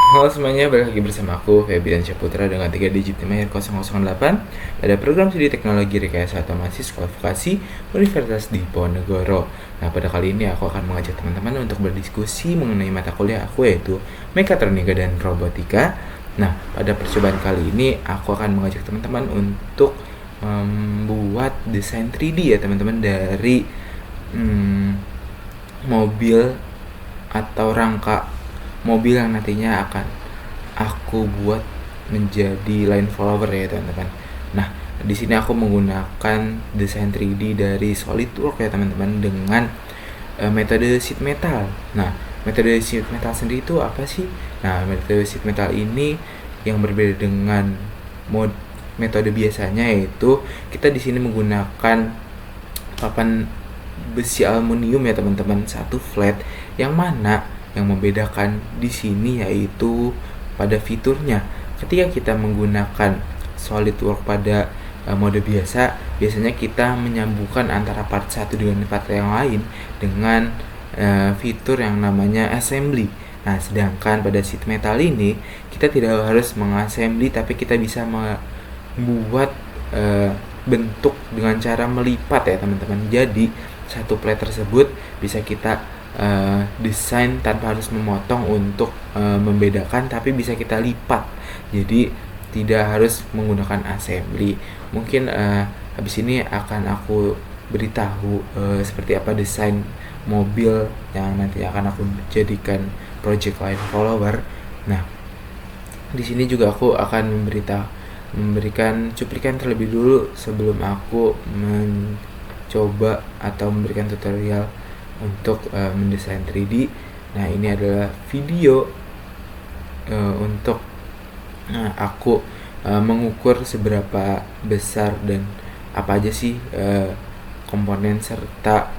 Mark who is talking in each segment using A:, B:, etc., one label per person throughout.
A: Halo semuanya, balik lagi bersama aku Febian Syaputra dengan 3 digit NIM 008 pada program studi teknologi rekayasa otomatis kualifikasi Universitas Diponegoro. Nah, pada kali ini aku akan mengajak teman-teman untuk berdiskusi mengenai mata kuliah aku yaitu Mekatronika dan Robotika. Nah, pada percobaan kali ini aku akan mengajak teman-teman untuk membuat desain 3D ya teman-teman dari mobil atau rangka mobil yang nantinya akan aku buat menjadi line follower ya teman-teman. Nah, di sini aku menggunakan desain 3D dari SolidWorks ya teman-teman dengan metode sheet metal. Nah, metode sheet metal sendiri itu apa sih? Nah, metode sheet metal ini yang berbeda dengan metode biasanya yaitu kita di sini menggunakan papan besi aluminium ya teman-teman, satu flat, yang mana yang membedakan di sini yaitu pada fiturnya. Ketika kita menggunakan SolidWorks pada mode biasanya kita menyambungkan antara part satu dengan part yang lain dengan fitur yang namanya assembly. Nah, sedangkan pada sheet metal ini kita tidak harus mengassembly, tapi kita bisa membuat bentuk dengan cara melipat ya teman-teman. Jadi satu plate tersebut bisa kita desain tanpa harus memotong untuk membedakan, tapi bisa kita lipat. Jadi tidak harus menggunakan assembly. Mungkin habis ini akan aku beritahu seperti apa desain mobil yang nanti akan aku jadikan project line follower. Nah, di sini juga aku akan memberikan cuplikan terlebih dulu sebelum aku mencoba atau memberikan tutorial untuk mendesain 3D. Nah, ini adalah video untuk aku mengukur seberapa besar dan apa aja sih komponen serta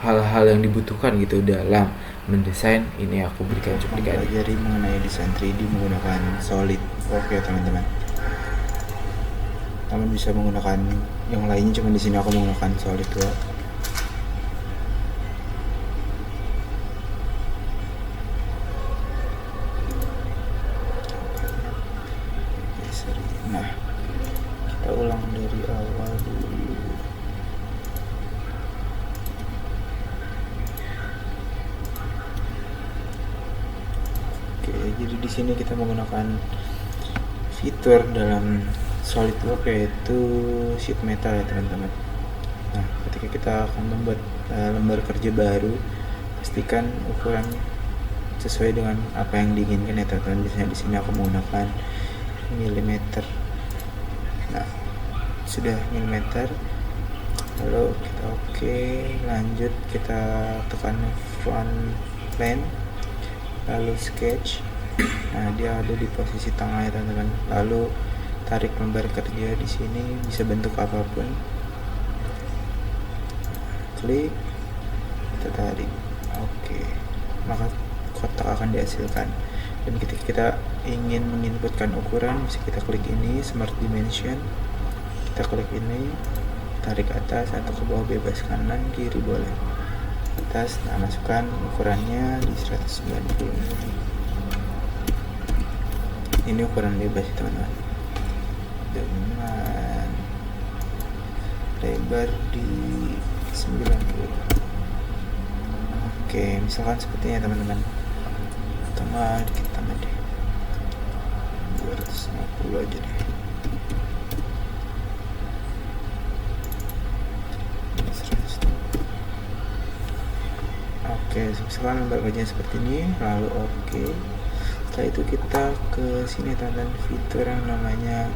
A: hal-hal yang dibutuhkan gitu dalam mendesain. Ini aku berikan cuplikan.
B: Pelajari mengenai desain 3D menggunakan SolidWorks ya teman-teman. Teman bisa menggunakan yang lainnya, cuma di sini aku menggunakan SolidWorks. Nah, kita ulang dari awal dulu. Oke, jadi di sini kita menggunakan fitur dalam SolidWorks yaitu sheet metal ya teman-teman. Nah, ketika kita akan membuat lembar kerja baru, pastikan ukuran sesuai dengan apa yang diinginkan ya teman-teman. Biasanya di sini aku menggunakan milimeter. Nah, sudah milimeter, lalu kita oke, lanjut kita tekan front plane, lalu sketch. Nah, dia ada di posisi tengah ya teman-teman. Lalu tarik lembar kerja di sini, bisa bentuk apapun. Klik, kita tarik. Oke, maka kotak akan dihasilkan. Dan ketika kita ingin menginputkan ukuran, bisa kita klik ini Smart Dimension, kita klik ini, tarik atas atau ke bawah, bebas kanan kiri boleh. Atas, nah masukkan ukurannya di 190. Ini ukuran bebas teman-teman, dengan lebar di 90. Oke, misalkan sepertinya teman-teman, tambah dikit, tambah deh 250 aja deh. Oke, misalkan lembar kerjanya seperti ini, lalu oke. Setelah itu kita ke sini teman-teman, fitur yang namanya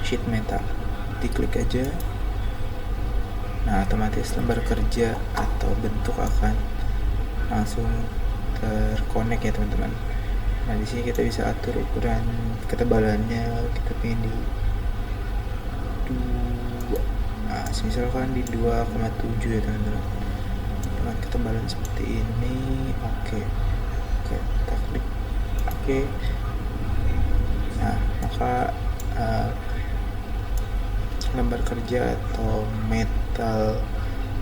B: sheet metal, diklik aja. Nah, otomatis lembar kerja atau bentuk akan langsung terkonek ya teman-teman. Nah, di sini kita bisa atur ukuran ketebalannya, kita pilih di 2. Nah, misalkan di 2,7 ya teman-teman. Dengan ketebalan seperti ini, oke, kita klik oke. Nah, maka lembar kerja atau metal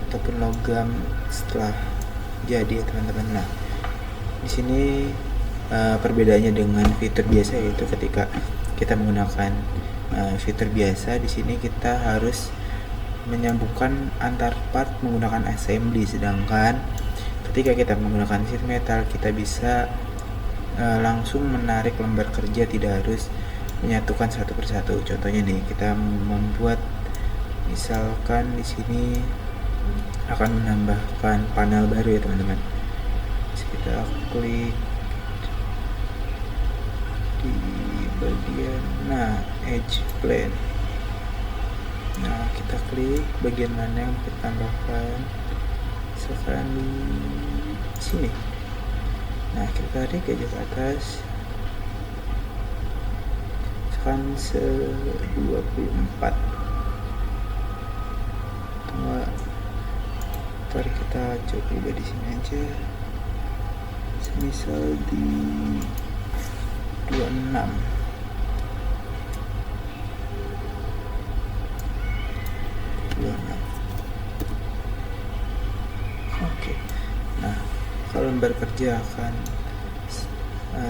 B: ataupun logam setelah jadi ya teman-teman. Nah, Di sini perbedaannya dengan fitur biasa yaitu ketika kita menggunakan fitur biasa, di sini kita harus menyambungkan antar part menggunakan assembly, sedangkan ketika kita menggunakan sheet metal kita bisa langsung menarik lembar kerja, tidak harus menyatukan satu persatu. Contohnya nih, kita membuat misalkan di sini akan menambahkan panel baru ya teman-teman. Kita klik di bagian edge plane. Kita klik bagian mana yang kita tambahkan, misalkan di sini. Kita tarik aja ke atas, misalkan 24. Tarik, kita coba di sini aja, misal di 26. Oke. Kalau lembar kerja akan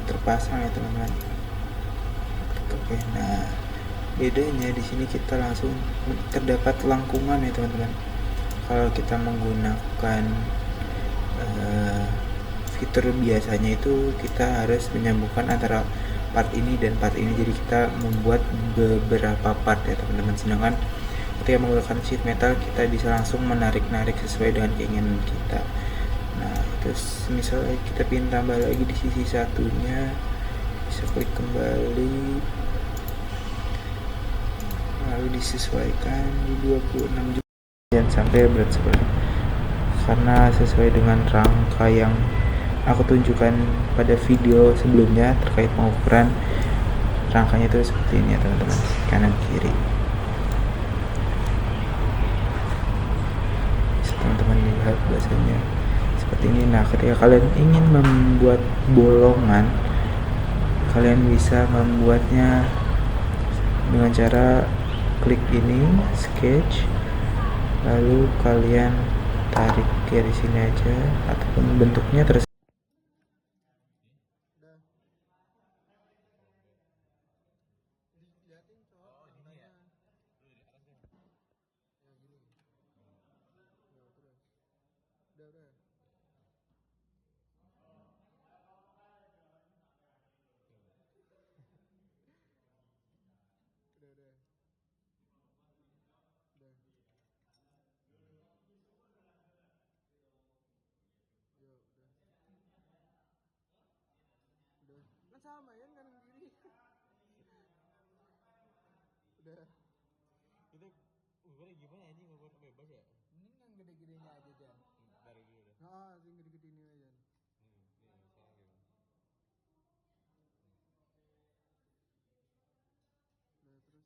B: terpasang ya teman-teman. Oke. Bedanya di sini kita langsung terdapat lengkungan ya teman-teman. Kalau kita menggunakan fitur biasanya itu kita harus menyambungkan antara part ini dan part ini, jadi kita membuat beberapa part ya teman-teman. Sedangkan ketika menggunakan sheet metal kita bisa langsung menarik-narik sesuai dengan keinginan kita. Terus misalnya kita ingin tambah lagi di sisi satunya, bisa klik kembali, lalu disesuaikan di 26 juga dan sampai berat sebelah, karena sesuai dengan rangka yang aku tunjukkan pada video sebelumnya terkait pengukuran. Rangkanya itu seperti ini ya teman-teman, kanan kiri. Teman-teman lihat bahasanya seperti ini. Ketika kalian ingin membuat bolongan, kalian bisa membuatnya dengan cara klik ini, sketch, lalu kalian tarik dari sini aja, ataupun bentuknya terus.
C: Sama ya kanan kiri. Udah.
D: Itu ukurannya gimana ini, ngukur bebas ya?
C: Mending yang gede-gedenya aja Jan.
D: Dari dulu deh.
C: Yang gede-gede ini aja. Terus ini.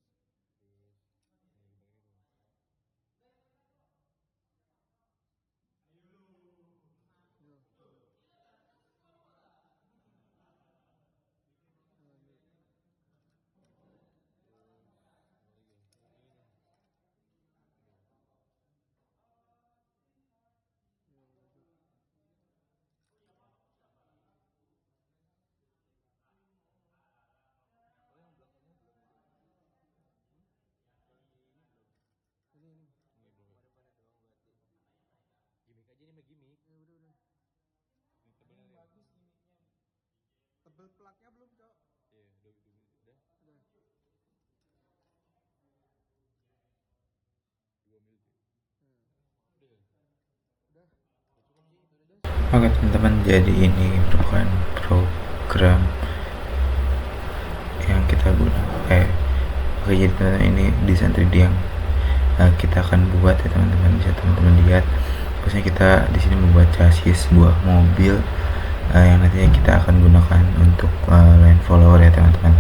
D: Gimik aja nih, mah gimik.
C: Ya udah.
D: Ini tebelnya
C: Bagus gimiknya. Tebel platnya belum, Cok.
D: Iya, udah.
C: Udah.
D: 2 mil. Udah.
A: Oke teman-teman, jadi ini merupakan program yang kita gunakan. Oke, jadi teman-teman, ini desain 3D yang kita akan buat ya teman-teman. Bisa teman-teman lihat, maksudnya kita di sini membuat chassis sebuah mobil yang nantinya kita akan gunakan untuk line follower ya teman-teman.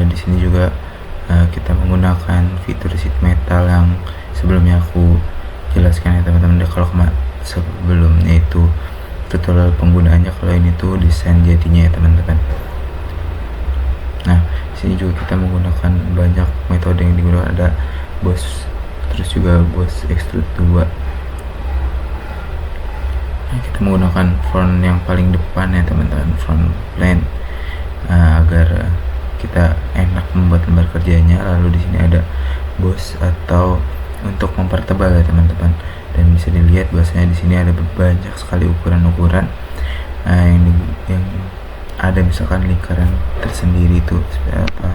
A: Di sini juga kita menggunakan fitur sheet metal yang sebelumnya aku jelaskan ya teman-teman. Kalau sebelumnya itu tutorial penggunaannya, kalau ini tuh desain jadinya ya teman-teman. Di sini juga kita menggunakan banyak metode yang digunakan, ada boss, terus juga boss extrude 2. kita menggunakan front yang paling depan ya teman-teman, front plane, agar kita enak membuat lembar kerjanya. Lalu di sini ada boss atau untuk mempertebal ya teman-teman, dan bisa dilihat bahwasanya di sini ada banyak sekali ukuran-ukuran yang ada, misalkan lingkaran tersendiri itu seperti apa,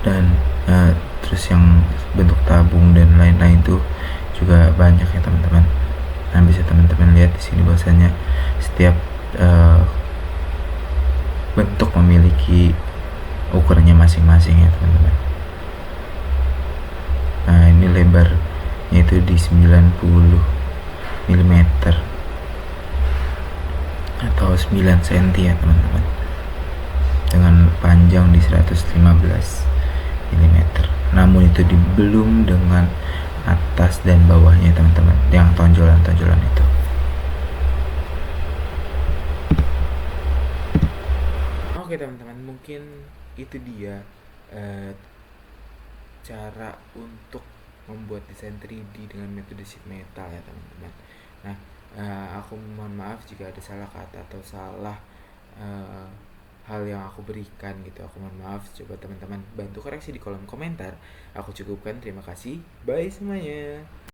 A: dan terus yang bentuk tabung dan lain-lain tuh juga banyak ya teman-teman. Nah, bisa teman-teman lihat di sini bahwasanya setiap bentuk memiliki ukurannya masing-masing ya teman-teman. Nah, ini lebarnya itu di 90 mm atau 9 cm ya teman-teman, dengan panjang di 115 mm. Namun itu belum dengan atas dan bawahnya teman-teman, yang tonjolan-tonjolan itu. Oke teman-teman, mungkin itu dia cara untuk membuat desain 3D dengan metode sheet metal ya teman-teman. Nah, aku mohon maaf jika ada salah kata atau salah hal yang aku berikan gitu. Aku mohon maaf, coba teman-teman bantu koreksi di kolom komentar. Aku cukupkan, terima kasih, bye semuanya.